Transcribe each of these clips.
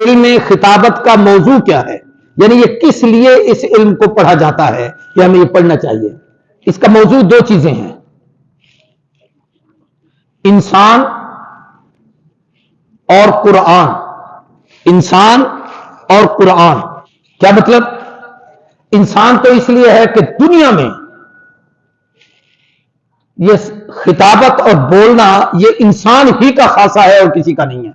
علم خطابت کا موضوع کیا ہے، یعنی یہ کس لیے اس علم کو پڑھا جاتا ہے کہ ہمیں یہ پڑھنا چاہیے۔ اس کا موضوع دو چیزیں ہیں، انسان اور قرآن۔ انسان اور قرآن کیا مطلب؟ انسان تو اس لیے ہے کہ دنیا میں یہ خطابت اور بولنا یہ انسان ہی کا خاصہ ہے اور کسی کا نہیں ہے،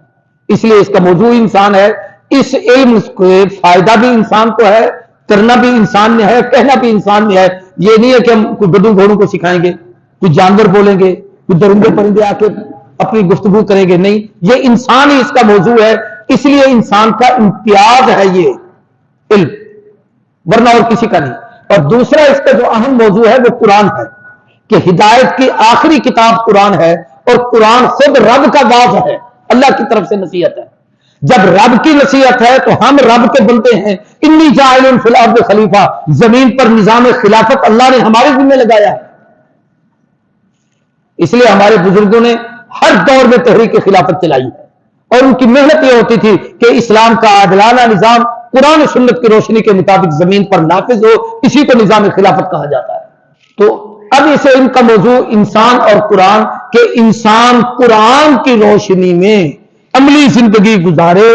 اس لیے اس کا موضوع انسان ہے۔ اس علم کو فائدہ بھی انسان کو ہے، کرنا بھی انسان نے ہے، کہنا بھی انسان نے ہے۔ یہ نہیں ہے کہ ہم کوئی گدھوں گھوڑوں کو سکھائیں گے، کوئی جانور بولیں گے، کوئی درندے پرندے آ کے اپنی گفتگو کریں گے، نہیں، یہ انسان ہی اس کا موضوع ہے، اس لیے انسان کا امتیاز ہے یہ علم، ورنہ اور کسی کا نہیں۔ اور دوسرا اس کا جو اہم موضوع ہے وہ قرآن ہے، کہ ہدایت کی آخری کتاب قرآن ہے، اور قرآن خود رب کا واض ہے، اللہ کی طرف سے نصیحت ہے۔ جب رب کی نصیحت ہے تو ہم رب کے بندے ہیں، انی جاعل فی الارض خلیفہ، زمین پر نظام خلافت اللہ نے ہمارے ذمہ لگایا ہے۔ اس لیے ہمارے بزرگوں نے ہر دور میں تحریک خلافت چلائی ہے، اور ان کی محنت یہ ہوتی تھی کہ اسلام کا عادلانہ نظام قرآن و سنت کی روشنی کے مطابق زمین پر نافذ ہو، اسی کو نظام خلافت کہا جاتا ہے۔ تو اب اسے ان کا موضوع انسان اور قرآن، کہ انسان قرآن کی روشنی میں عملی زندگی گزارے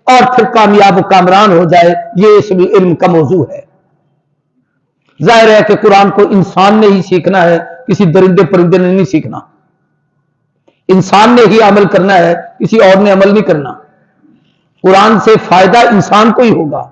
اور پھر کامیاب و کامران ہو جائے، یہ اس علم کا موضوع ہے۔ ظاہر ہے کہ قرآن کو انسان نے ہی سیکھنا ہے، کسی درندے پرندے نے نہیں سیکھنا، انسان نے ہی عمل کرنا ہے، کسی اور نے عمل نہیں کرنا۔ قرآن سے فائدہ انسان کو ہی ہوگا۔